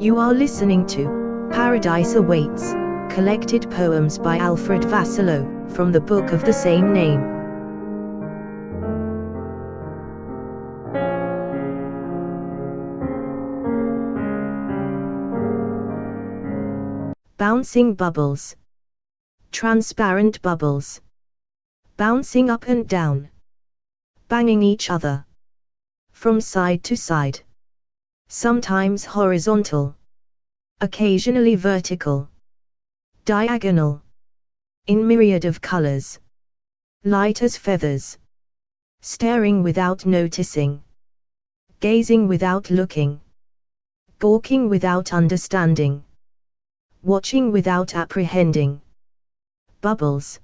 You are listening to Paradise Awaits, collected poems by Alfred Vassallo, from the book of the same name. Bouncing bubbles. Transparent bubbles. Bouncing up and down. Banging each other. From side to side. Sometimes horizontal. Occasionally vertical. Diagonal. In myriad of colors. Light as feathers. Staring without noticing. Gazing without looking. Gawking without understanding. Watching without apprehending. Bubbles.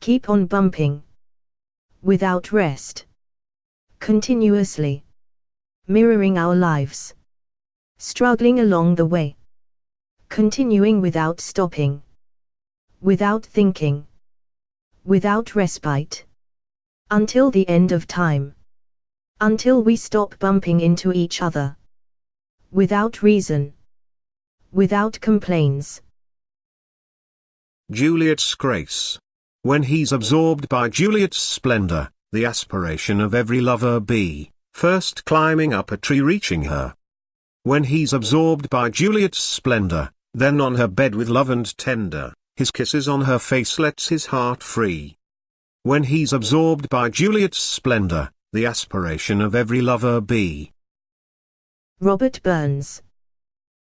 Keep on bumping. Without rest. Continuously. Mirroring our lives. Struggling along the way. Continuing without stopping. Without thinking. Without respite. Until the end of time. Until we stop bumping into each other. Without reason. Without complaints. Juliet's grace. When he's absorbed by Juliet's splendor, the aspiration of every lover be, first climbing up a tree reaching her. When he's absorbed by Juliet's splendor, then on her bed with love and tender, his kisses on her face lets his heart free. When he's absorbed by Juliet's splendor, the aspiration of every lover be. Robert Burns.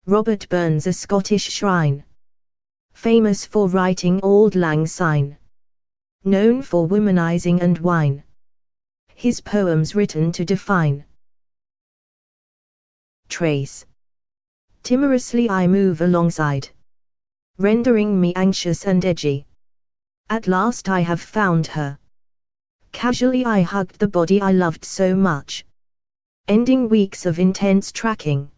Robert Burns, a Scottish shrine. Famous for writing Auld Lang Syne. Known for womanizing and wine. His poems written to define. Trace. Timorously I move alongside. Rendering me anxious and edgy. At last I have found her. Casually I hugged the body I loved so much. Ending weeks of intense tracking.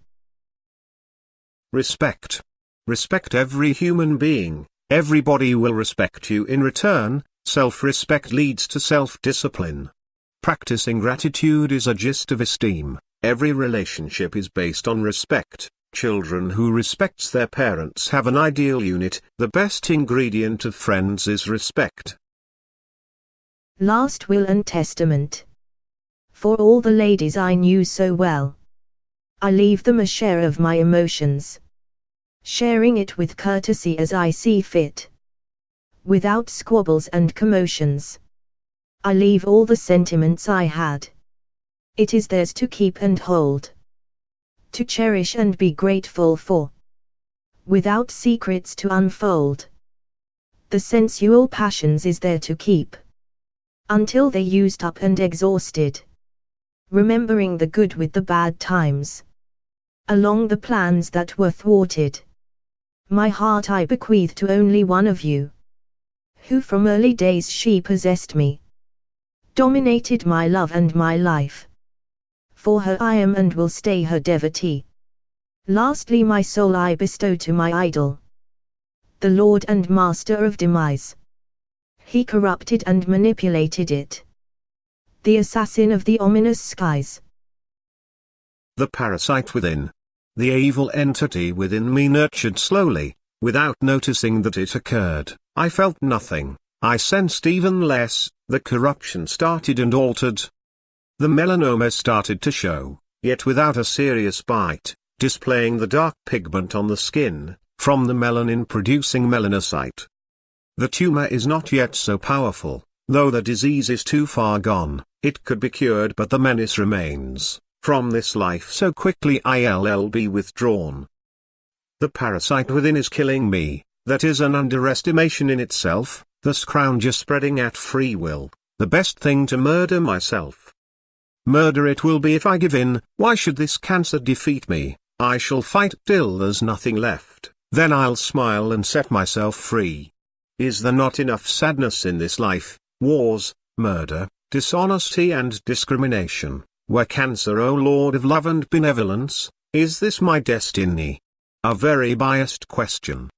Respect. Respect every human being, everybody will respect you in return. Self-respect leads to self-discipline. Practicing gratitude is a gist of esteem. Every relationship is based on respect. Children who respects their parents have an ideal unit. The best ingredient of friends is respect. Last will and testament. For all the ladies I knew so well, I leave them a share of my emotions. Sharing it with courtesy as I see fit. Without squabbles and commotions. I leave all the sentiments I had. It is theirs to keep and hold. To cherish and be grateful for. Without secrets to unfold. The sensual passions is there to keep. Until they're used up and exhausted. Remembering the good with the bad times. Along the plans that were thwarted. My heart I bequeath to only one of you. Who from early days she possessed me. Dominated my love and my life. For her I am and will stay her devotee. Lastly my soul I bestow to my idol. The Lord and Master of demise. He corrupted and manipulated it. The assassin of the ominous skies. The parasite within. The evil entity within me nurtured slowly, without noticing that it occurred. I felt nothing, I sensed even less. The corruption started and altered. The melanoma started to show, yet without a serious bite, displaying the dark pigment on the skin, from the melanin producing melanocyte. The tumor is not yet so powerful, though the disease is too far gone. It could be cured but the menace remains. From this life so quickly I'll be withdrawn. The parasite within is killing me. That is an underestimation in itself, the scrounger spreading at free will, the best thing to murder myself. Murder it will be if I give in. Why should this cancer defeat me? I shall fight till there's nothing left, then I'll smile and set myself free. Is there not enough sadness in this life, wars, murder, dishonesty and discrimination, where cancer, O Lord of love and benevolence, is this my destiny? A very biased question.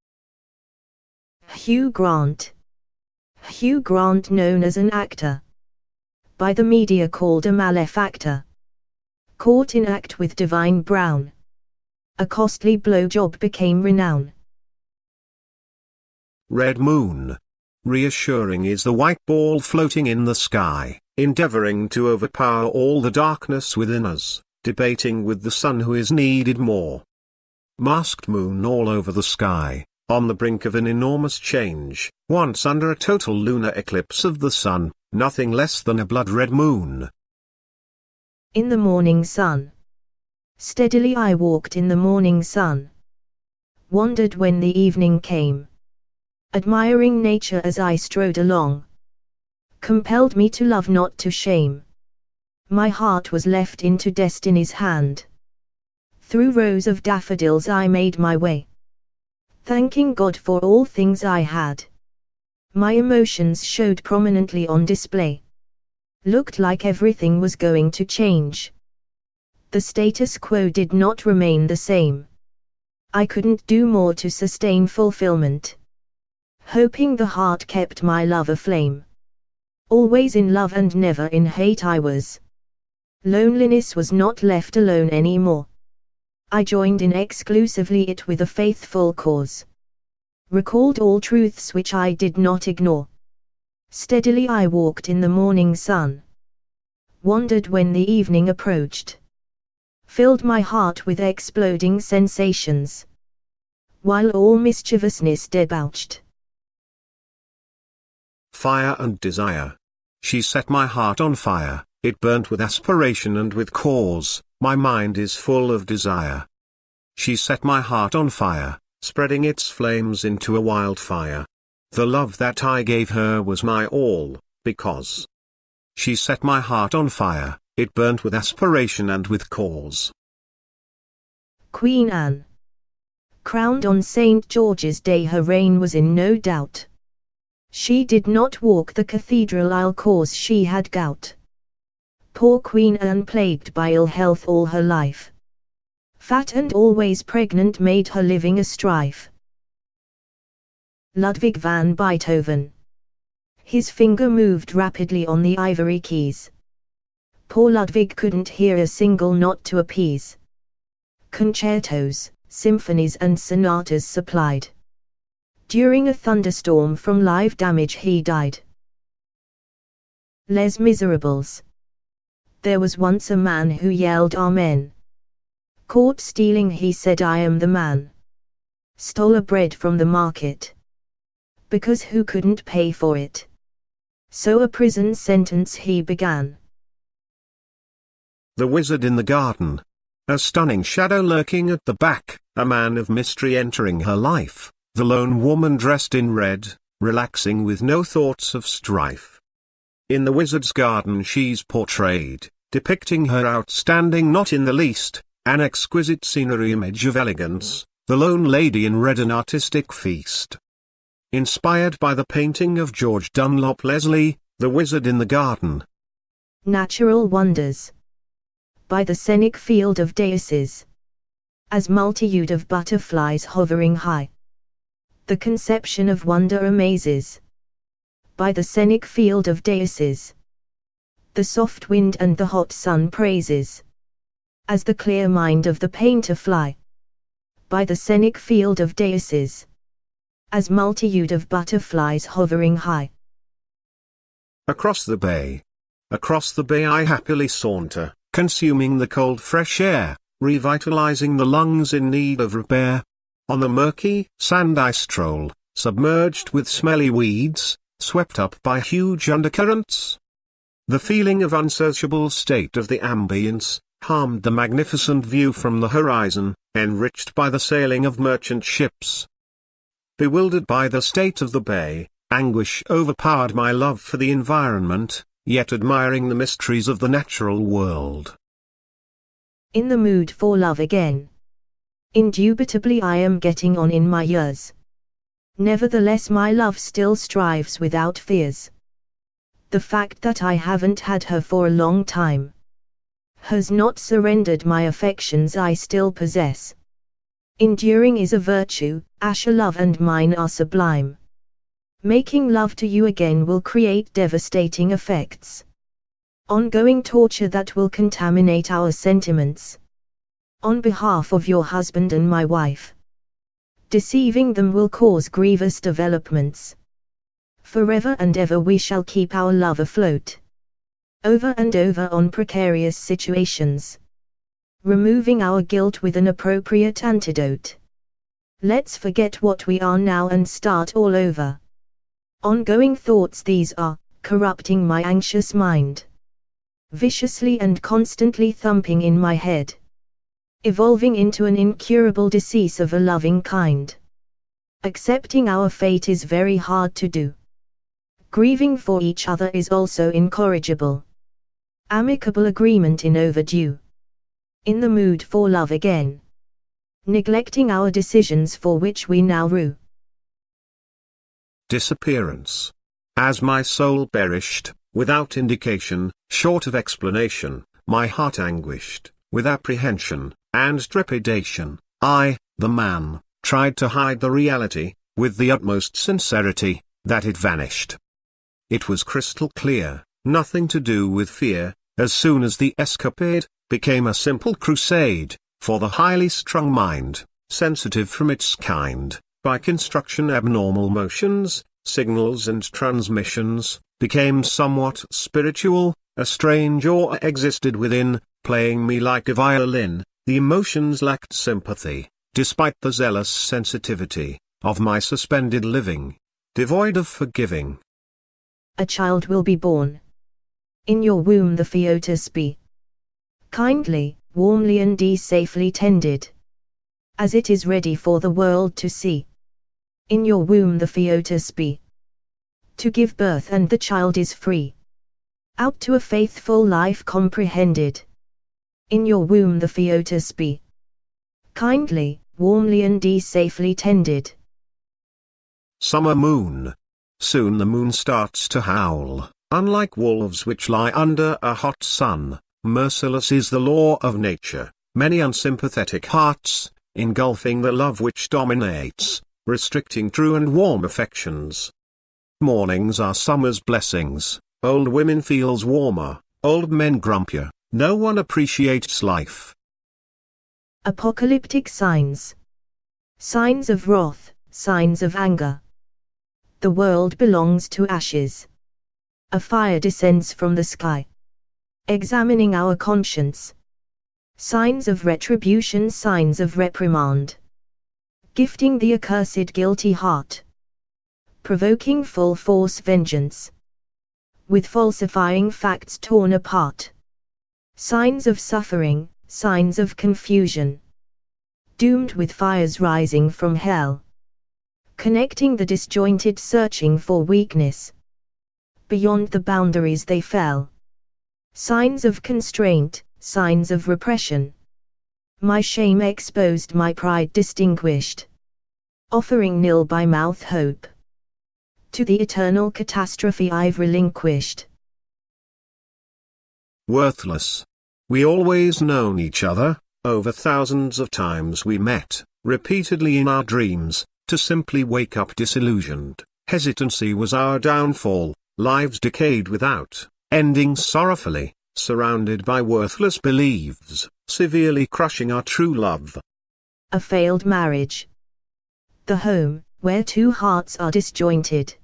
Hugh Grant. Hugh Grant, known as an actor. By the media called a malefactor. Caught in act with Divine Brown. A costly blowjob became renown. Red moon. Reassuring is the white ball floating in the sky, endeavoring to overpower all the darkness within us, debating with the sun who is needed more. Masked moon all over the sky, on the brink of an enormous change, once under a total lunar eclipse of the sun, nothing less than a blood-red moon. In the morning sun. Steadily I walked in the morning sun. Wondered when the evening came. Admiring nature as I strode along. Compelled me to love, not to shame. My heart was left into destiny's hand. Through rows of daffodils I made my way. Thanking God for all things I had. My emotions showed prominently on display. Looked like everything was going to change. The status quo did not remain the same. I couldn't do more to sustain fulfillment. Hoping the heart kept my love aflame. Always in love and never in hate I was. Loneliness was not left alone anymore. I joined in exclusively it with a faithful cause. Recalled all truths which I did not ignore. Steadily I walked in the morning sun. Wondered when the evening approached. Filled my heart with exploding sensations. While all mischievousness debauched. Fire and desire. She set my heart on fire, it burnt with aspiration and with cause, my mind is full of desire. She set my heart on fire, spreading its flames into a wildfire. The love that I gave her was my all, because she set my heart on fire, it burnt with aspiration and with cause. Queen Anne. Crowned on St. George's Day, her reign was in no doubt. She did not walk the cathedral aisle cause she had gout. Poor Queen Anne, plagued by ill health all her life. Fat and always pregnant, made her living a strife. Ludwig van Beethoven. His finger moved rapidly on the ivory keys. Poor Ludwig couldn't hear a single note to appease. Concertos, symphonies and sonatas supplied. During a thunderstorm from live damage he died. Les Miserables. There was once a man who yelled Amen. Caught stealing, he said, I am the man. Stole a bread from the market. Because who couldn't pay for it. So a prison sentence he began. The Wizard in the Garden. A stunning shadow lurking at the back, a man of mystery entering her life, the lone woman dressed in red, relaxing with no thoughts of strife. In the wizard's garden she's portrayed, depicting her outstanding not in the least, an exquisite scenery image of elegance, the lone lady in red, an artistic feast. Inspired by the painting of George Dunlop Leslie, The Wizard in the Garden. Natural wonders. By the scenic field of daises. As multitude of butterflies hovering high. The conception of wonder amazes. By the scenic field of daises. The soft wind and the hot sun praises. As the clear mind of the painter fly. By the scenic field of daises. As multitude of butterflies hovering high. Across the bay. Across the bay I happily saunter, consuming the cold fresh air, revitalizing the lungs in need of repair. On the murky sand I stroll, submerged with smelly weeds, swept up by huge undercurrents. The feeling of unsociable state of the ambience, harmed the magnificent view from the horizon, enriched by the sailing of merchant ships. Bewildered by the state of the bay, anguish overpowered my love for the environment, yet admiring the mysteries of the natural world. In the mood for love again. Indubitably I am getting on in my years. Nevertheless my love still strives without fears. The fact that I haven't had her for a long time has not surrendered my affections I still possess. Enduring is a virtue, Asher love and mine are sublime. Making love to you again will create devastating effects. Ongoing torture that will contaminate our sentiments. on behalf of your husband and my wife. Deceiving them will cause grievous developments. Forever and ever we shall keep our love afloat. Over and over on precarious situations. Removing our guilt with an appropriate antidote. Let's forget what we are now and start all over. Ongoing thoughts these are, corrupting my anxious mind. Viciously and constantly thumping in my head. Evolving into an incurable disease of a loving kind. Accepting our fate is very hard to do. Grieving for each other is also incorrigible. Amicable agreement in overdue. In the mood for love again. Neglecting our decisions for which we now rue. Disappearance. As my soul perished, without indication, short of explanation, my heart anguished, with apprehension, and trepidation. I, the man, tried to hide the reality, with the utmost sincerity, that it vanished. It was crystal clear, nothing to do with fear, as soon as the escapade became a simple crusade, for the highly strung mind, sensitive from its kind, by construction abnormal motions, signals and transmissions, became somewhat spiritual, a strange awe existed within, playing me like a violin. The emotions lacked sympathy, despite the zealous sensitivity of my suspended living, devoid of forgiving. A child will be born. In your womb the fetus be kindly, warmly and safely tended, as it is ready for the world to see. In your womb the fetus be to give birth, and the child is free, out to a faithful life comprehended. In your womb the fetus be kindly, warmly and safely tended. Summer moon. Soon the moon starts to howl, unlike wolves which lie under a hot sun. Merciless is the law of nature, many unsympathetic hearts, engulfing the love which dominates, restricting true and warm affections. Mornings are summer's blessings, old women feels warmer, old men grumpier, no one appreciates life. Apocalyptic signs. Signs of wrath, signs of anger. The world belongs to ashes. A fire descends from the sky, examining our conscience. Signs of retribution, signs of reprimand. Gifting the accursed guilty heart. Provoking full force vengeance. With falsifying facts torn apart. Signs of suffering, signs of confusion. Doomed with fires rising from hell. Connecting the disjointed, searching for weakness. Beyond the boundaries they fell. Signs of constraint, signs of repression. My shame exposed, my pride distinguished. Offering nil by mouth hope. To the eternal catastrophe I've relinquished. Worthless. We always known each other, over thousands of times we met, repeatedly in our dreams, to simply wake up disillusioned. Hesitancy was our downfall, lives decayed without, ending sorrowfully, surrounded by worthless beliefs, severely crushing our true love. A failed marriage. The home, where two hearts are disjointed.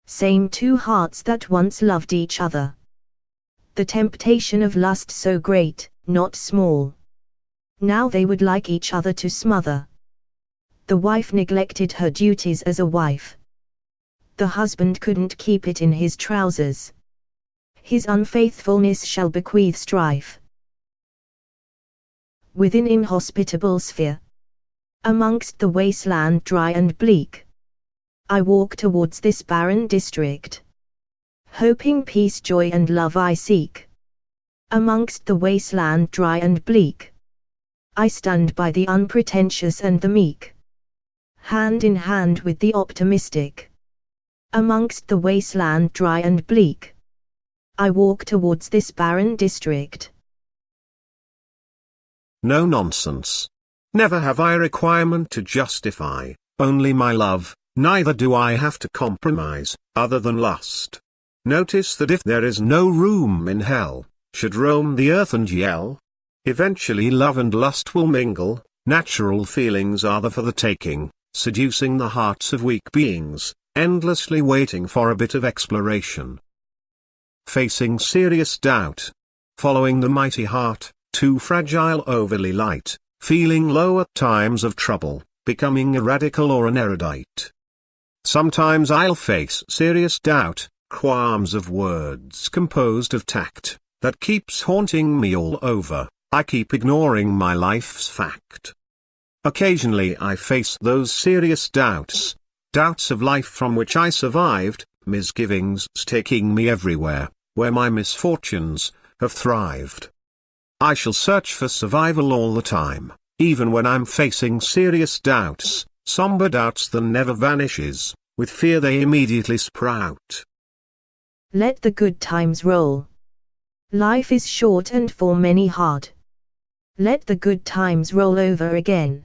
Same two hearts that once loved each other. The temptation of lust so great, not small. Now they would like each other to smother. The wife neglected her duties as a wife. The husband couldn't keep it in his trousers. His unfaithfulness shall bequeath strife. Within inhospitable sphere. Amongst the wasteland dry and bleak. I walk towards this barren district. Hoping peace, joy and love I seek. Amongst the wasteland dry and bleak. I stand by the unpretentious and the meek. Hand in hand with the optimistic. Amongst the wasteland dry and bleak. I walk towards this barren district. No nonsense. Never have I requirement to justify, only my love, neither do I have to compromise, other than lust. Notice that if there is no room in hell, should roam the earth and yell, Eventually love and lust will mingle, natural feelings are there for the taking, seducing the hearts of weak beings, endlessly waiting for a bit of exploration. Facing serious doubt. Following the mighty heart, too fragile, overly light, feeling low at times of trouble, becoming a radical or an erudite. Sometimes I'll face serious doubt, qualms of words composed of tact, that keeps haunting me all over. I keep ignoring my life's fact. Occasionally I face those serious doubts, doubts of life from which I survived, misgivings taking me everywhere, where my misfortunes have thrived. I shall search for survival all the time, even when I'm facing serious doubts, somber doubts that never vanishes, with fear they immediately sprout. Let the good times roll. Life is short and for many hard. Let the good times roll over again.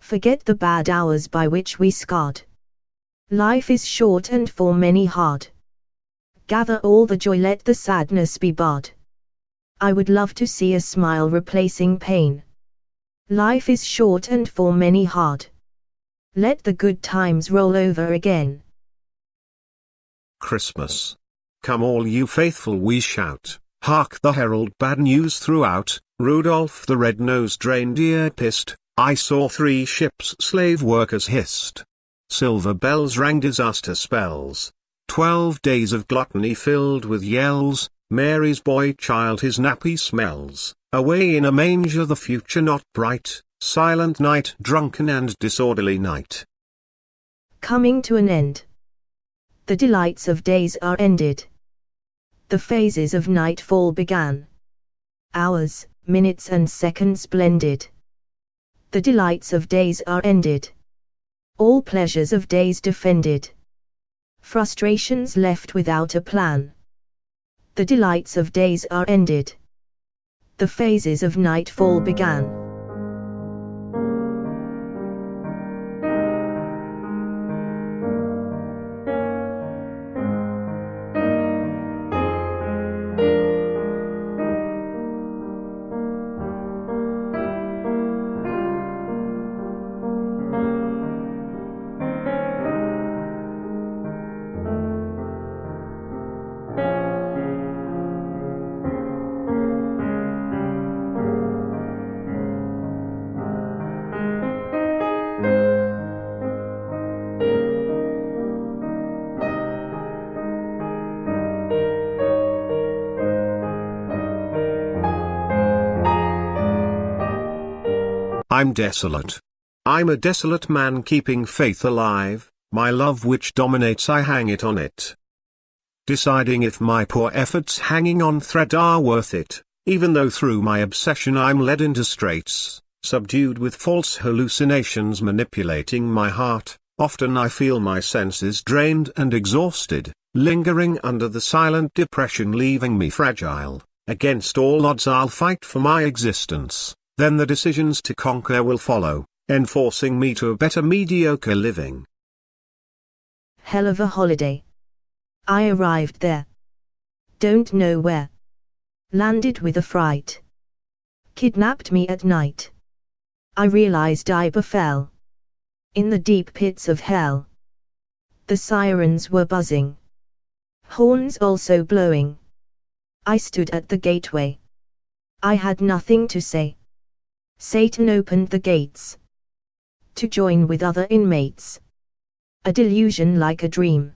Forget the bad hours by which we scarred. Life is short and for many hard. Gather all the joy, let the sadness be barred. I would love to see a smile replacing pain. Life is short and for many hard. Let the good times roll over again. Christmas. Come all you faithful, we shout. Hark the herald, bad news throughout. Rudolph the red-nosed reindeer pissed. I saw 3 ships slave workers hissed. Silver bells rang disaster spells. 12 days of gluttony filled with yells. Mary's boy child his nappy smells. Away in a manger the future not bright. Silent night, drunken and disorderly night. Coming to an end. The delights of days are ended. The phases of nightfall began. Hours, minutes and seconds blended. The delights of days are ended. All pleasures of days defended. Frustrations left without a plan. The delights of days are ended. The phases of nightfall began. I'm desolate. I'm a desolate man keeping faith alive, my love which dominates I hang it on it. Deciding if my poor efforts hanging on thread are worth it, even though through my obsession I'm led into straits, subdued with false hallucinations manipulating my heart, often I feel my senses drained and exhausted, lingering under the silent depression leaving me fragile. Against all odds I'll fight for my existence. Then the decisions to conquer will follow, enforcing me to a better mediocre living. Hell of a holiday. I arrived there. Don't know where. Landed with a fright. Kidnapped me at night. I realized I befell. In the deep pits of hell. The sirens were buzzing. Horns also blowing. I stood at the gateway. I had nothing to say. Satan opened the gates. To join with other inmates. A delusion like a dream.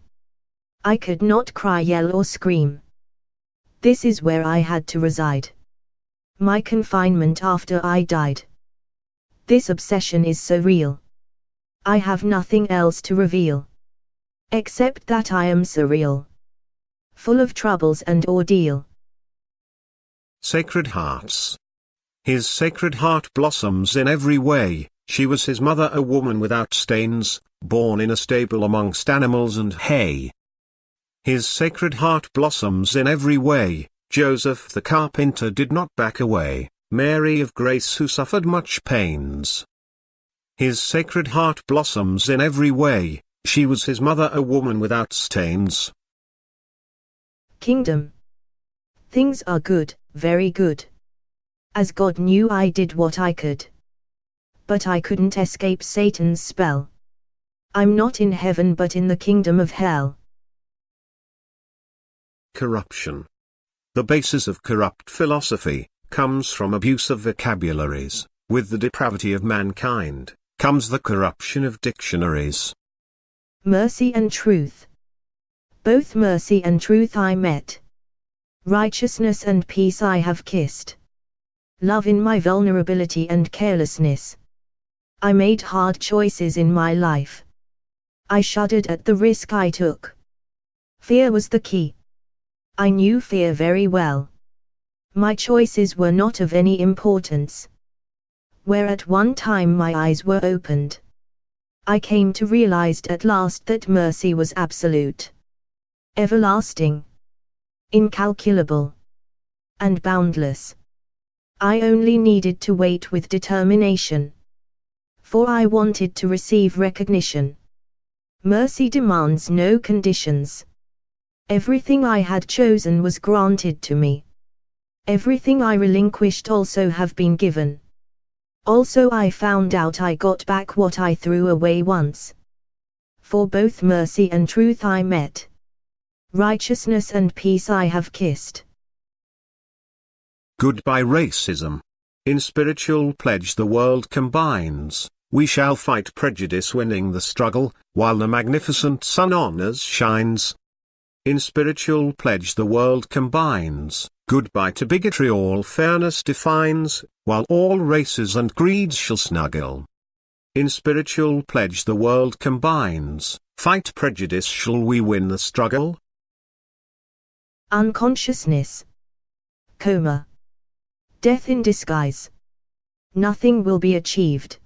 I could not cry, yell or scream. This is where I had to reside. My confinement after I died. This obsession is so real. I have nothing else to reveal. Except that I am surreal. Full of troubles and ordeal. Sacred Hearts. His Sacred Heart blossoms in every way. She was his mother, a woman without stains, born in a stable amongst animals and hay. His Sacred Heart blossoms in every way. Joseph the carpenter did not back away, Mary of grace who suffered much pains. His Sacred Heart blossoms in every way. She was his mother, a woman without stains. Kingdom. Things are good, very good. As God knew I did what I could. But I couldn't escape Satan's spell. I'm not in heaven but in the kingdom of hell. Corruption. The basis of corrupt philosophy comes from abuse of vocabularies. With the depravity of mankind comes the corruption of dictionaries. Mercy and truth. Both mercy and truth I met. Righteousness and peace I have kissed. Love in my vulnerability and carelessness. I made hard choices in my life. I shuddered at the risk I took. Fear was the key. I knew fear very well. My choices were not of any importance. Where at one time my eyes were opened, I came to realize at last that mercy was absolute, everlasting, incalculable, and boundless. I only needed to wait with determination, for I wanted to receive recognition. Mercy demands no conditions. Everything I had chosen was granted to me. Everything I relinquished also have been given. Also I found out I got back what I threw away once. For both mercy and truth I met. Righteousness and peace I have kissed. Goodbye racism. In spiritual pledge the world combines, we shall fight prejudice winning the struggle, while the magnificent sun on us shines. In spiritual pledge the world combines, goodbye to bigotry all fairness defines, while all races and creeds shall snuggle. In spiritual pledge the world combines, fight prejudice shall we win the struggle? Unconsciousness. Coma. Death in disguise. Nothing will be achieved.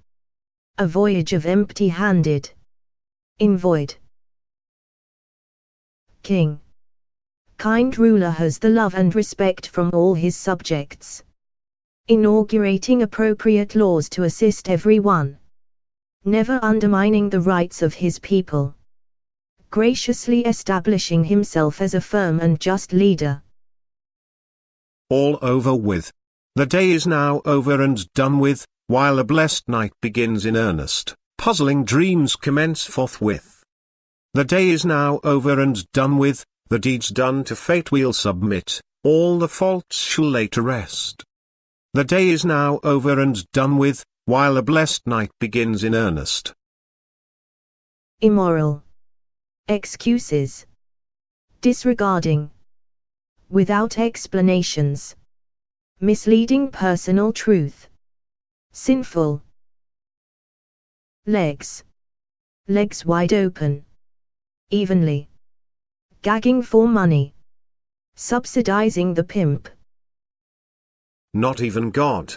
A voyage of empty-handed. In void. King. Kind ruler has the love and respect from all his subjects. Inaugurating appropriate laws to assist everyone. Never undermining the rights of his people. Graciously establishing himself as a firm and just leader. All over with. The day is now over and done with, while a blessed night begins in earnest, puzzling dreams commence forthwith. The day is now over and done with, the deeds done to fate we'll submit, all the faults shall lay to rest. The day is now over and done with, while a blessed night begins in earnest. Immoral. Excuses. Disregarding. Without explanations. Misleading personal truth. Sinful. Legs. Legs wide open. Evenly. Gagging for money. Subsidizing the pimp. Not even God.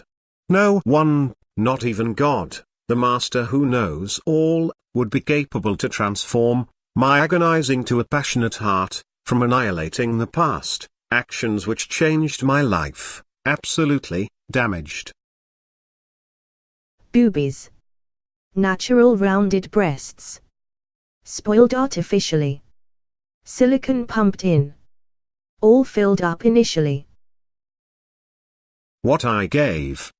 No one, not even God, the Master who knows all, would be capable to transform my agonizing to a passionate heart, from annihilating the past, actions which changed my life, absolutely, damaged. Boobies. Natural rounded breasts. Spoiled artificially. Silicone pumped in. All filled up initially. What I gave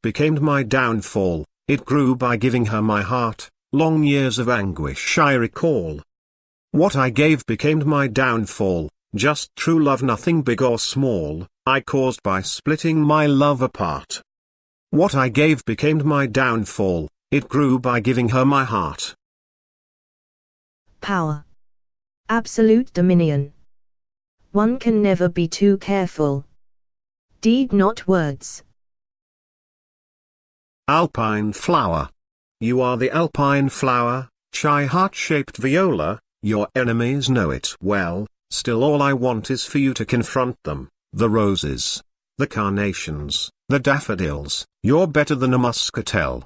became my downfall, it grew by giving her my heart, long years of anguish I recall. What I gave became my downfall, just true love nothing big or small, I caused by splitting my love apart. What I gave became my downfall, it grew by giving her my heart. Power. Absolute dominion. One can never be too careful. Deed not words. Alpine flower. You are the alpine flower, shy heart-shaped viola, your enemies know it well, still all I want is for you to confront them, the roses, the carnations, the daffodils, you're better than a muscatel.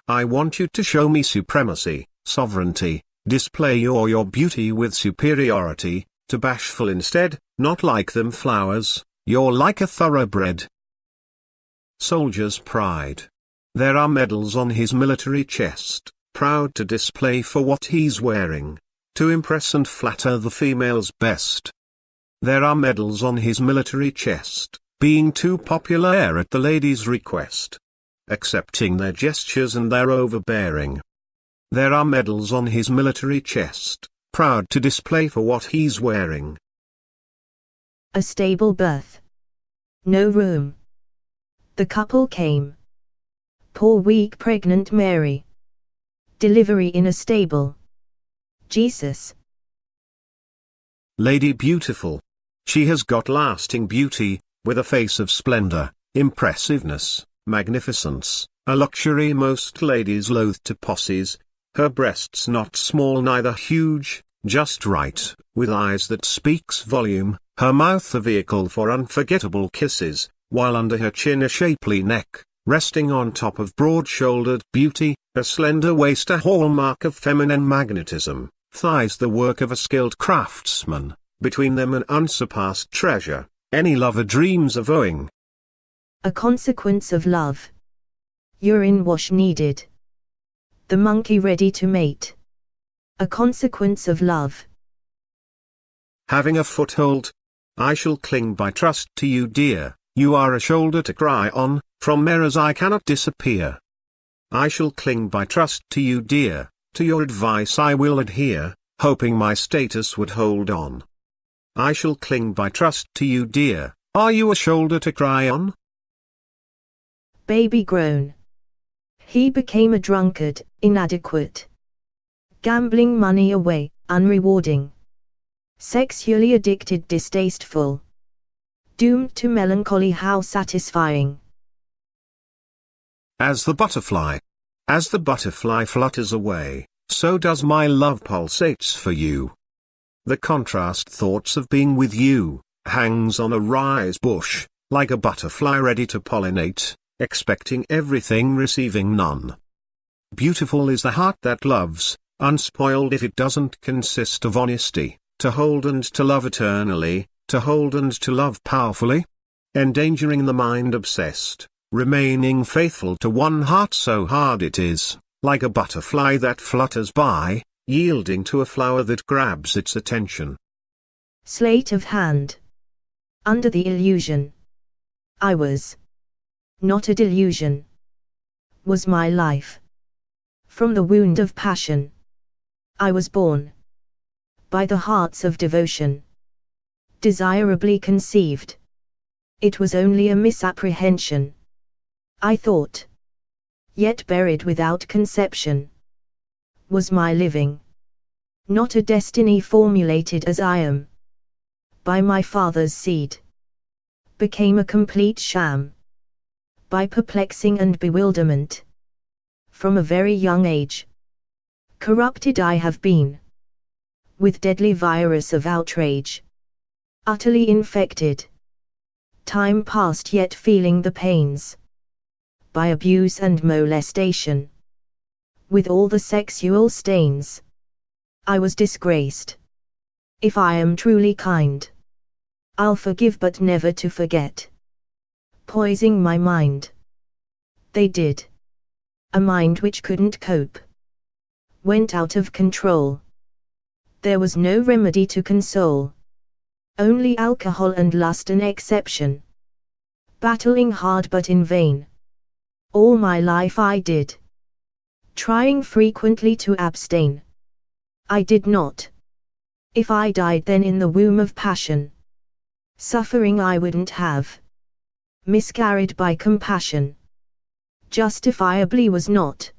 I want you to show me supremacy, sovereignty, display your beauty with superiority, to bashful instead, not like them flowers, you're like a thoroughbred. Soldier's pride. There are medals on his military chest, proud to display for what he's wearing, to impress and flatter the females best. There are medals on his military chest, being too popular at the lady's request. Accepting their gestures and their overbearing. There are medals on his military chest, proud to display for what he's wearing. A stable berth. No room. The couple came. Poor weak pregnant Mary. Delivery in a stable. Jesus. Lady Beautiful. She has got lasting beauty, with a face of splendor, impressiveness, magnificence, a luxury most ladies loathe to possess. Her breasts not small neither huge, just right, with eyes that speaks volume, her mouth a vehicle for unforgettable kisses, while under her chin a shapely neck, resting on top of broad-shouldered beauty, a slender waist a hallmark of feminine magnetism, thighs the work of a skilled craftsman, between them an unsurpassed treasure, any lover dreams of owing. A consequence of love. Urine wash needed. The monkey ready to mate. A consequence of love. Having a foothold. I shall cling by trust to you, dear, you are a shoulder to cry on, from errors I cannot disappear. I shall cling by trust to you, dear, to your advice I will adhere, hoping my status would hold on. I shall cling by trust to you, dear, are you a shoulder to cry on? Baby grown. He became a drunkard, inadequate. Gambling money away, unrewarding. Sexually addicted, distasteful. Doomed to melancholy, how satisfying. As the butterfly. As the butterfly flutters away, so does my love pulsates for you. The contrast thoughts of being with you, hangs on a rose bush, like a butterfly ready to pollinate, expecting everything receiving none. Beautiful is the heart that loves, unspoiled if it doesn't consist of honesty, to hold and to love eternally, to hold and to love powerfully. Endangering the mind obsessed, remaining faithful to one heart so hard it is, like a butterfly that flutters by, yielding to a flower that grabs its attention. Sleight of hand. Under the illusion. I was. Not a delusion. Was my life. From the wound of passion. I was born. By the hearts of devotion. Desirably conceived. It was only a misapprehension. I thought. Yet buried without conception. Was my living. Not a destiny formulated as I am. By my father's seed. Became a complete sham. By perplexing and bewilderment. From a very young age. Corrupted I have been. With deadly virus of outrage. Utterly infected. Time past yet feeling the pains. By abuse and molestation. With all the sexual stains. I was disgraced. If I am truly kind. I'll forgive but never to forget. Poisoning my mind. They did. A mind which couldn't cope. Went out of control. There was no remedy to console. Only alcohol and lust an exception. Battling hard but in vain. All my life I did. Trying frequently to abstain. I did not. If I died then in the womb of passion. Suffering I wouldn't have. Miscarried by compassion. Justifiably was not.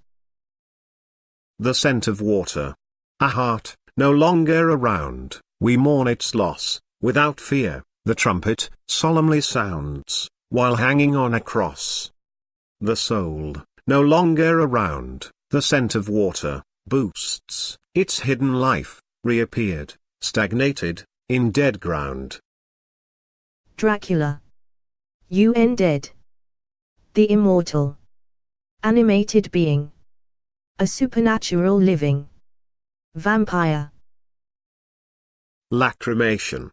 The scent of water. A heart, no longer around, we mourn its loss, without fear, the trumpet, solemnly sounds, while hanging on a cross. The soul, no longer around, the scent of water, boosts, its hidden life, reappeared, stagnated, in dead ground. Dracula. UN dead. The immortal. Animated being. A supernatural living. Vampire. Lacrimation.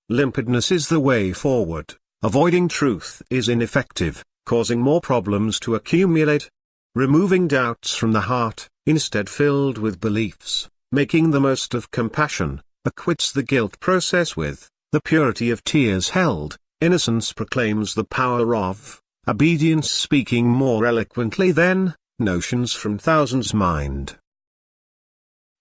Limpidness is the way forward, avoiding truth is ineffective, causing more problems to accumulate. Removing doubts from the heart, instead filled with beliefs, making the most of compassion, acquits the guilt process with, the purity of tears held, innocence proclaims the power of obedience, speaking more eloquently than notions from thousands' mind.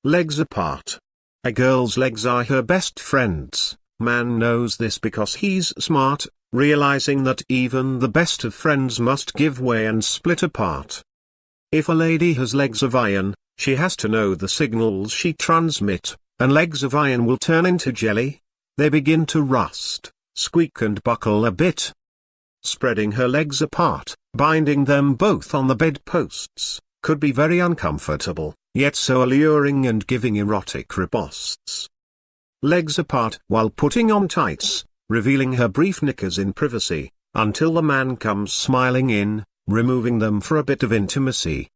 Legs apart. A girl's legs are her best friends. Man knows this because he's smart, realizing that even the best of friends must give way and split apart. If a lady has legs of iron, she has to know the signals she transmit, and legs of iron will turn into jelly. They begin to rust, squeak and buckle a bit. Spreading her legs apart, binding them both on the bedposts, could be very uncomfortable, yet so alluring and giving erotic riposts. Legs apart while putting on tights, revealing her brief knickers in privacy, until the man comes smiling in, removing them for a bit of intimacy.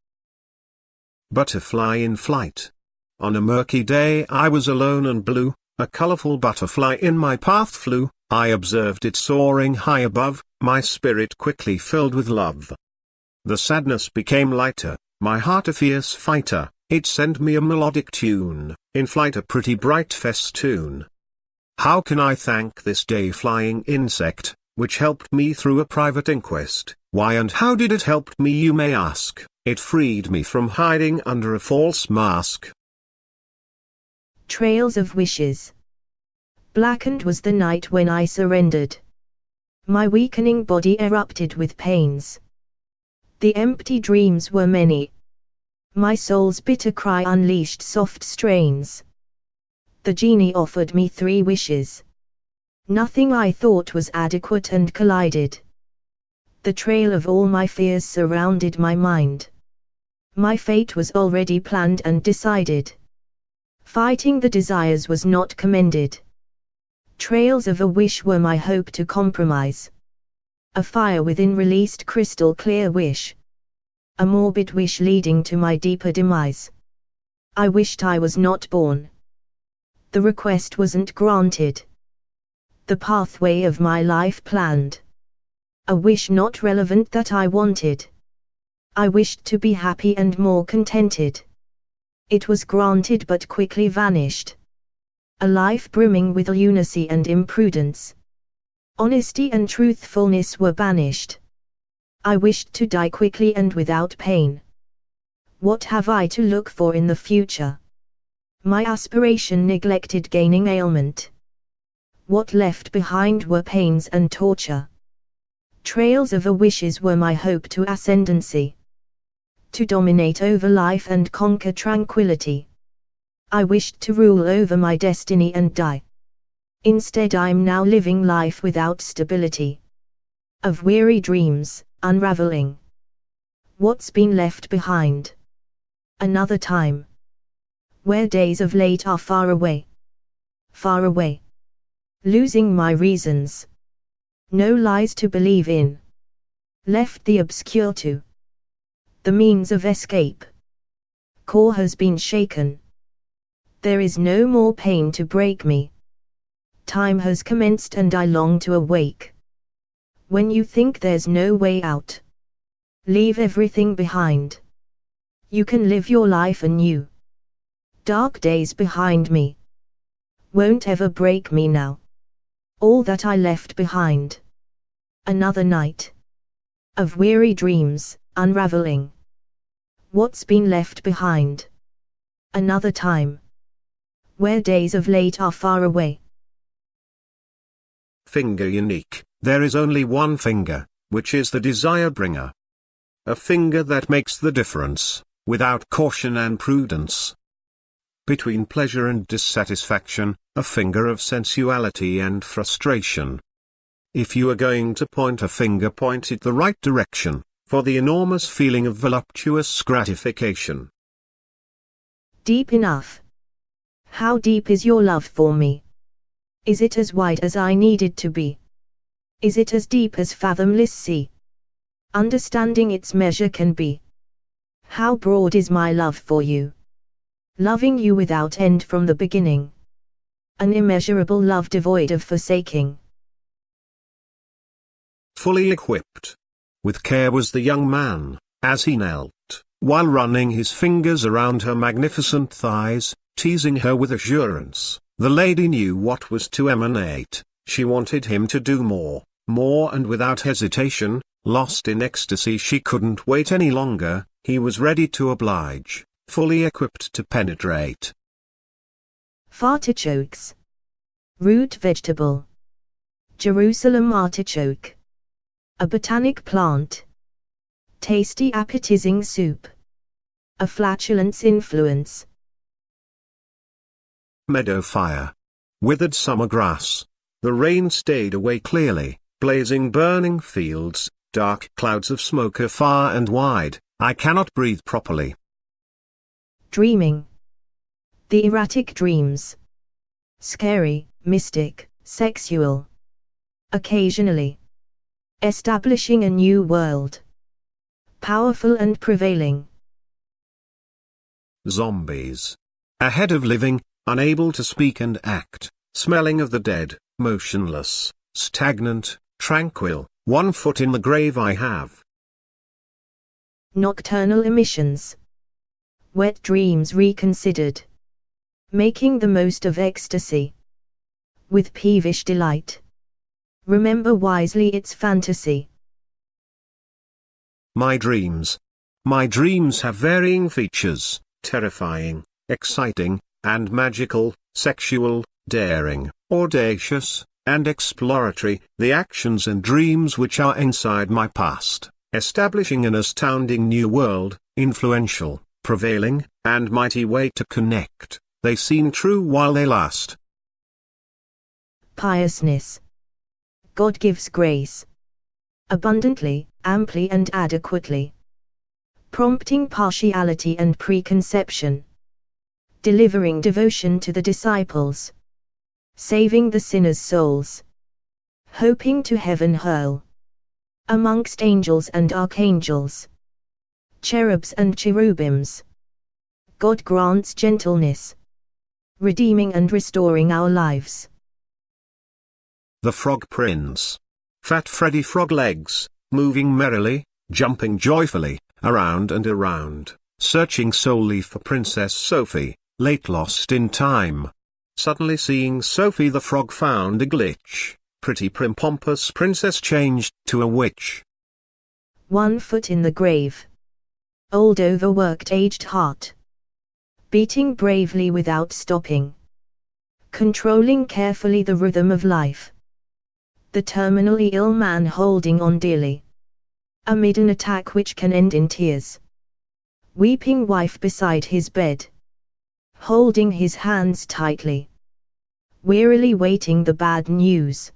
Butterfly in flight. On a murky day I was alone and blue, a colorful butterfly in my path flew, I observed it soaring high above, my spirit quickly filled with love. The sadness became lighter, my heart a fierce fighter, it sent me a melodic tune, in flight a pretty bright festoon. How can I thank this day flying insect, which helped me through a private inquest? Why and how did it help me, you may ask? It freed me from hiding under a false mask. Trails of wishes. Blackened was the night when I surrendered. My weakening body erupted with pains. The empty dreams were many. My soul's bitter cry unleashed soft strains. The genie offered me 3 wishes. Nothing I thought was adequate and collided. The trail of all my fears surrounded my mind. My fate was already planned and decided. Fighting the desires was not commended. Trails of a wish were my hope to compromise. A fire within released crystal clear wish. A morbid wish leading to my deeper demise. I wished I was not born. The request wasn't granted. The pathway of my life planned. A wish not relevant that I wanted. I wished to be happy and more contented. It was granted but quickly vanished. A life brimming with lunacy and imprudence. Honesty and truthfulness were banished. I wished to die quickly and without pain. What have I to look for in the future? My aspiration neglected gaining ailment. What left behind were pains and torture. Trails of a wishes were my hope to ascendancy. To dominate over life and conquer tranquility. I wished to rule over my destiny and die. Instead I'm now living life without stability. Of weary dreams, unraveling. What's been left behind? Another time. Where days of late are far away. Far away. Losing my reasons. No lies to believe in. Left the obscure to the means of escape. Core has been shaken. There is no more pain to break me. Time has commenced and I long to awake. When you think there's no way out, leave everything behind. You can live your life anew. Dark days behind me won't ever break me now. All that I left behind. Another night of weary dreams, unraveling. What's been left behind? Another time. Where days of late are far away. Finger unique. There is only one finger, which is the desire bringer. A finger that makes the difference, without caution and prudence. Between pleasure and dissatisfaction, a finger of sensuality and frustration. If you are going to point a finger, point it the right direction, for the enormous feeling of voluptuous gratification. Deep enough. How deep is your love for me? Is it as wide as I need it to be? Is it as deep as fathomless sea? Understanding its measure can be. How broad is my love for you? Loving you without end from the beginning. An immeasurable love devoid of forsaking. Fully equipped. With care was the young man, as he knelt, while running his fingers around her magnificent thighs, teasing her with assurance. The lady knew what was to emanate, she wanted him to do more, more and without hesitation, lost in ecstasy. She couldn't wait any longer, he was ready to oblige, fully equipped to penetrate. Artichokes. Root vegetable. Jerusalem artichoke. A botanic plant. Tasty appetizing soup. A flatulence influence. Meadow fire. Withered summer grass. The rain stayed away clearly, blazing burning fields, dark clouds of smoke are far and wide, I cannot breathe properly. Dreaming. The erratic dreams. Scary, mystic, sexual. Occasionally. Establishing a new world. Powerful and prevailing. Zombies. Ahead of living, unable to speak and act, smelling of the dead, motionless, stagnant, tranquil, 1 foot in the grave I have. Nocturnal emissions. Wet dreams reconsidered. Making the most of ecstasy. With peevish delight. Remember wisely its fantasy. My dreams. My dreams have varying features, terrifying, exciting, and magical, sexual, daring, audacious, and exploratory, the actions and dreams which are inside my past, establishing an astounding new world, influential, prevailing, and mighty way to connect, they seem true while they last. Piousness. God gives grace. Abundantly, amply and adequately. Prompting partiality and preconception. Delivering devotion to the disciples. Saving the sinners' souls. Hoping to heaven hurl. Amongst angels and archangels. Cherubs and cherubims. God grants gentleness. Redeeming and restoring our lives. The Frog Prince. Fat Freddy Frog legs, moving merrily, jumping joyfully, around and around, searching solely for Princess Sophie, late lost in time. Suddenly seeing Sophie the frog found a glitch, pretty prim-pompous princess changed to a witch. 1 foot in the grave. Old overworked aged heart. Beating bravely without stopping. Controlling carefully the rhythm of life. The terminally ill man holding on dearly. Amid an attack which can end in tears. Weeping wife beside his bed. Holding his hands tightly. Wearily waiting the bad news.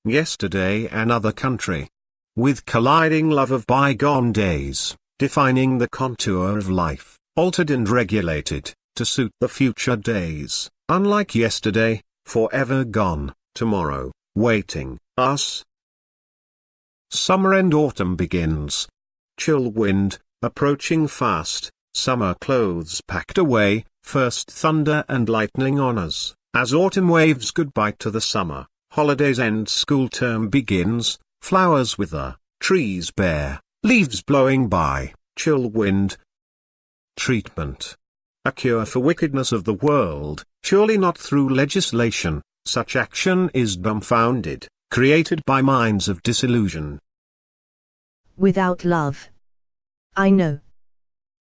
Yesterday another country. With colliding love of bygone days, defining the contour of life, altered and regulated, to suit the future days, unlike yesterday, forever gone, tomorrow, waiting, us. Summer and autumn begins. Chill wind, approaching fast, summer clothes packed away, first thunder and lightning on us, as autumn waves goodbye to the summer, holidays end, school term begins, flowers wither, trees bare, leaves blowing by, chill wind. Treatment. A cure for wickedness of the world, surely not through legislation, such action is dumbfounded, created by minds of disillusion. Without love. I know.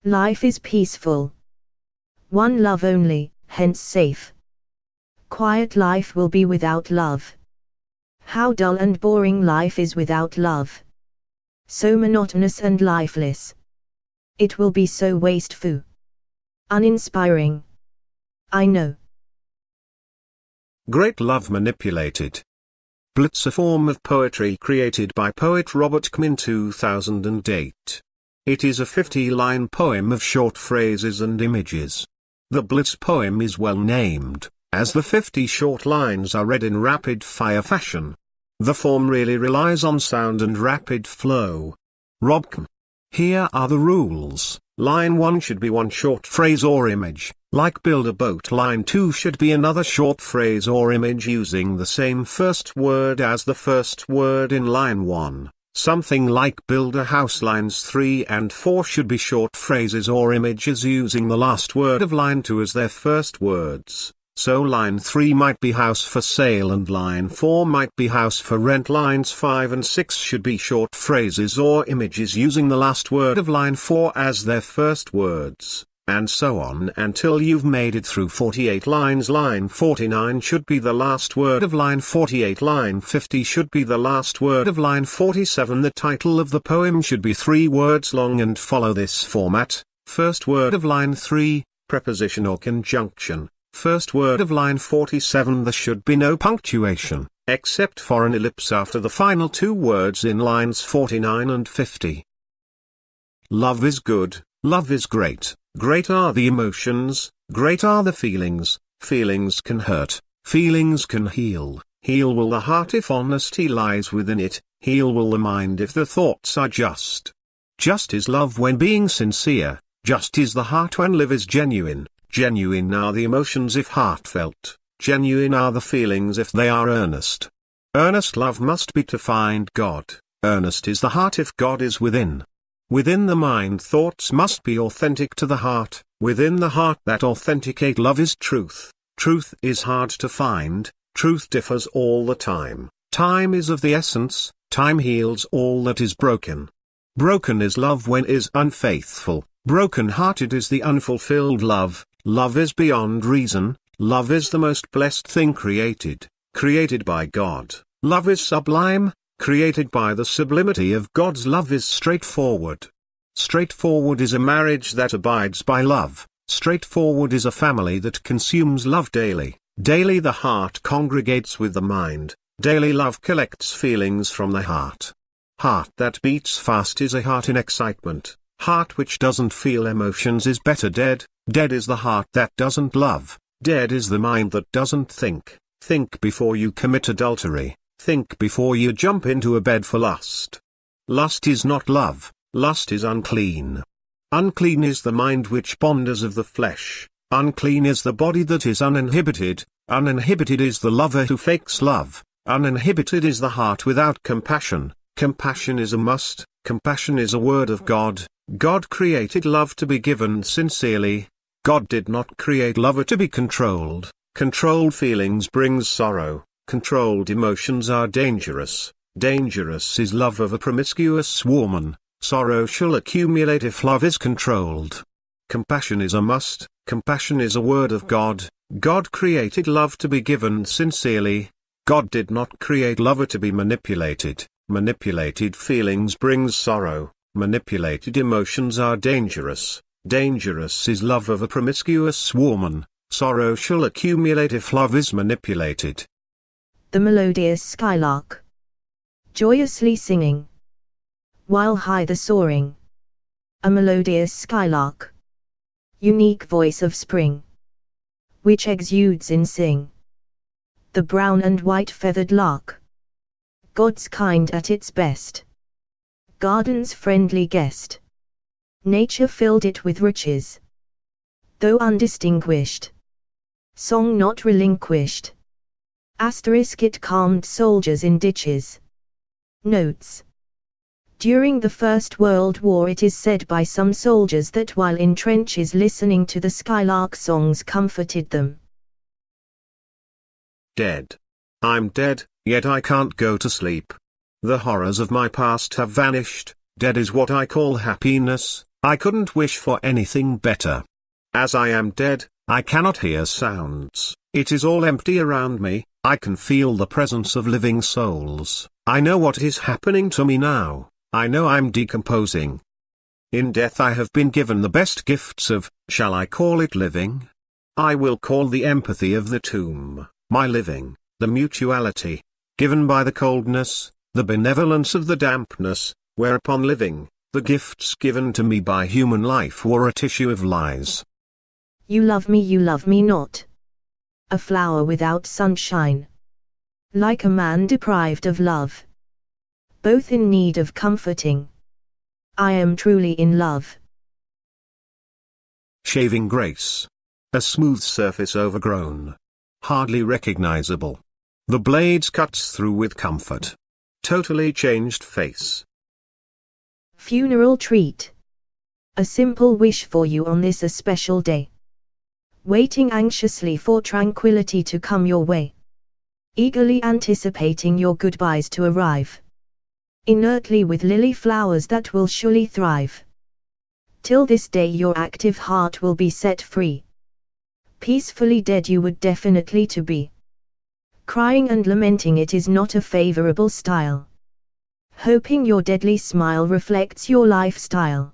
Life is peaceful. One love only, hence safe. Quiet life will be without love. How dull and boring life is without love. So monotonous and lifeless. It will be so wasteful. Uninspiring. I know. Great love manipulated. Blitz, a form of poetry created by poet Robert Km in 2008. It is a 50-line poem of short phrases and images. The Blitz poem is well named, as the 50 short lines are read in rapid-fire fashion. The form really relies on sound and rapid flow. Rob Km. Here are the rules. Line 1 should be one short phrase or image, like build a boat. Line 2 should be another short phrase or image using the same first word as the first word in line 1, something like build a house. Lines 3 and 4 should be short phrases or images using the last word of line 2 as their first words, So line 3 might be house for sale and line 4 might be house for rent. Lines 5 and 6 should be short phrases or images using the last word of line 4 as their first words, and so on until you've made it through 48 lines. Line 49 should be the last word of line 48. Line 50 should be the last word of line 47. The title of the poem should be 3 words long and follow this format: first word of line 3, preposition or conjunction. First word of line 47. There should be no punctuation, except for an ellipse after the final 2 words in lines 49 and 50. Love is good, love is great, great are the emotions, great are the feelings, feelings can hurt, feelings can heal, heal will the heart if honesty lies within it, heal will the mind if the thoughts are just. Just is love when being sincere, just is the heart when live is genuine. Genuine are the emotions if heartfelt, genuine are the feelings if they are earnest. Earnest love must be to find God, earnest is the heart if God is within. Within the mind thoughts must be authentic to the heart, within the heart that authenticate love is truth. Truth is hard to find, truth differs all the time, time is of the essence, time heals all that is broken. Broken is love when is unfaithful, broken-hearted is the unfulfilled love. Love is beyond reason, love is the most blessed thing created, created by God. Love is sublime, created by the sublimity of God's love is straightforward. Straightforward is a marriage that abides by love, straightforward is a family that consumes love daily. Daily the heart congregates with the mind, daily love collects feelings from the heart. Heart that beats fast is a heart in excitement, heart which doesn't feel emotions is better dead. Dead is the heart that doesn't love, dead is the mind that doesn't think. Think before you commit adultery, think before you jump into a bed for lust. Lust is not love, lust is unclean. Unclean is the mind which ponders of the flesh, unclean is the body that is uninhibited, uninhibited is the lover who fakes love, uninhibited is the heart without compassion. Compassion is a must, compassion is a word of God. God created love to be given sincerely. God did not create love to be controlled. Controlled feelings brings sorrow, controlled emotions are dangerous. Dangerous is love of a promiscuous woman, sorrow shall accumulate if love is controlled. Compassion is a must, compassion is a word of God. God created love to be given sincerely. God did not create love to be manipulated. Manipulated feelings brings sorrow, manipulated emotions are dangerous. Dangerous is love of a promiscuous woman, sorrow shall accumulate if love is manipulated. The melodious skylark, joyously singing, while high the soaring. A melodious skylark, unique voice of spring, which exudes in sing. The brown and white feathered lark, God's kind at its best, garden's friendly guest. Nature filled it with riches, though undistinguished. Song not relinquished. Asterisk it calmed soldiers in ditches. Notes. During the First World War it is said by some soldiers that while in trenches listening to the skylark songs comforted them. Dead. I'm dead, yet I can't go to sleep. The horrors of my past have vanished, dead is what I call happiness. I couldn't wish for anything better. As I am dead, I cannot hear sounds, it is all empty around me, I can feel the presence of living souls, I know what is happening to me now, I know I'm decomposing. In death I have been given the best gifts of, shall I call it living? I will call the empathy of the tomb, my living, the mutuality, given by the coldness, the benevolence of the dampness, whereupon living. The gifts given to me by human life were a tissue of lies. You love me not. A flower without sunshine. Like a man deprived of love. Both in need of comforting. I am truly in love. Shaving grace. A smooth surface overgrown. Hardly recognizable. The blades cuts through with comfort. Totally changed face. Funeral treat. A simple wish for you on this especial day. waiting anxiously for tranquility to come your way, eagerly anticipating your goodbyes to arrive, inertly with lily flowers that will surely thrive. Till this day your active heart will be set free. Peacefully dead you would definitely to be. Crying and lamenting it is not a favorable style. Hoping your deadly smile reflects your lifestyle.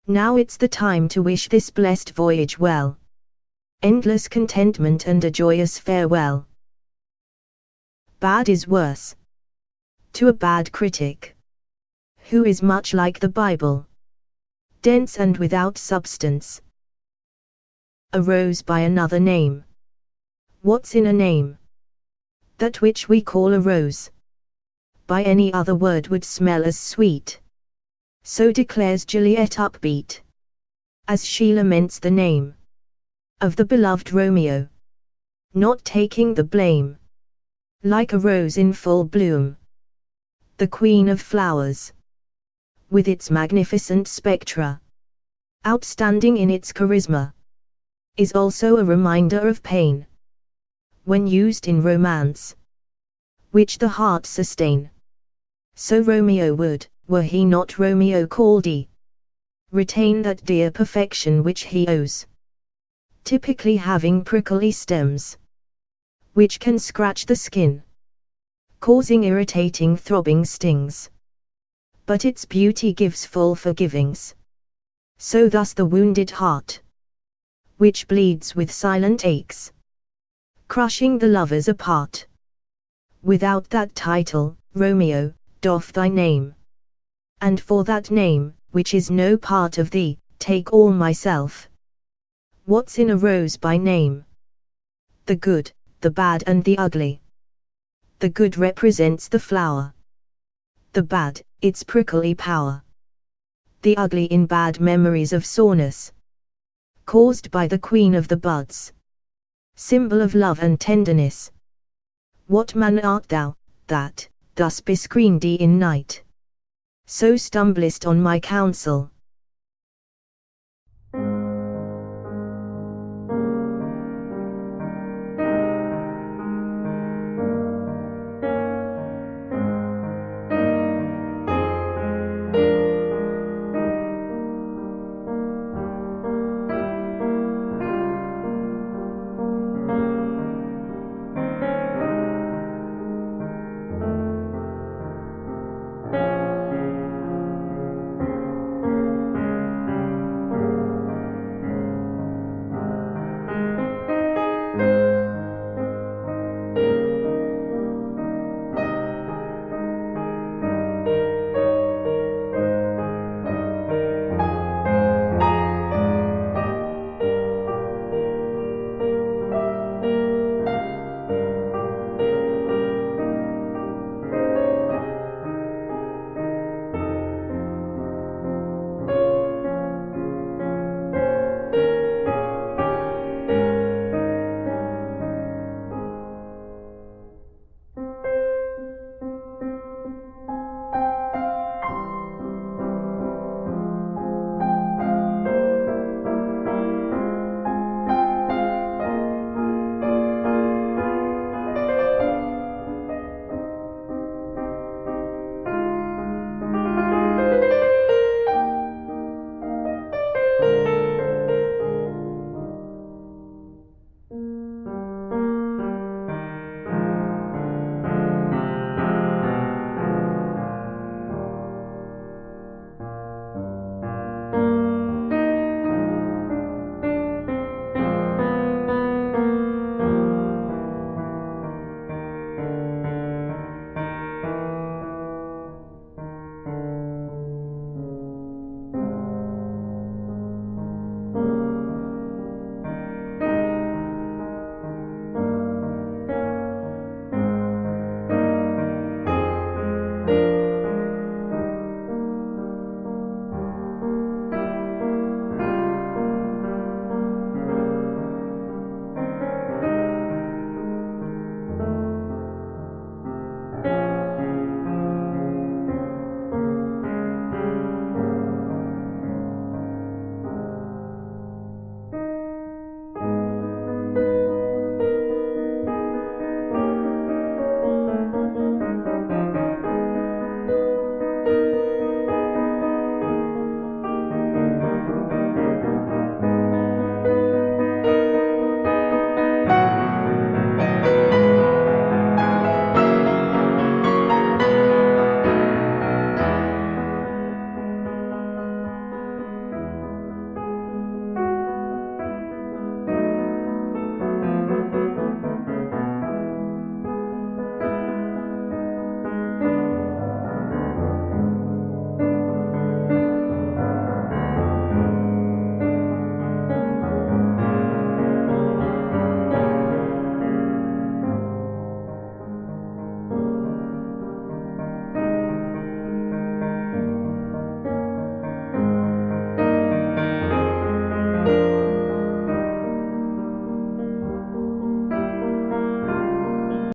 Now it's the time to wish this blessed voyage well. Endless contentment and a joyous farewell. Bad is worse. To a bad critic, who is much like the Bible, dense and without substance. A rose by another name. What's in a name? That which we call a rose, by any other word would smell as sweet. So declares Juliet upbeat, as she laments the name of the beloved Romeo, not taking the blame. Like a rose in full bloom, the queen of flowers, with its magnificent spectra, outstanding in its charisma, is also a reminder of pain, when used in romance, which the heart sustain. So Romeo would, were he not Romeo Caldi, retain that dear perfection which he owes, typically having prickly stems, which can scratch the skin, causing irritating throbbing stings. But its beauty gives full forgivings. So thus the wounded heart, which bleeds with silent aches, crushing the lovers apart. Without that title, Romeo, doff thy name. And for that name, which is no part of thee, take all myself. What's in a rose by name? The good, the bad and the ugly. The good represents the flower. The bad, its prickly power. The ugly in bad memories of soreness, caused by the queen of the buds, symbol of love and tenderness. What man art thou, that, thus bescreened in night, so stumblest on my counsel?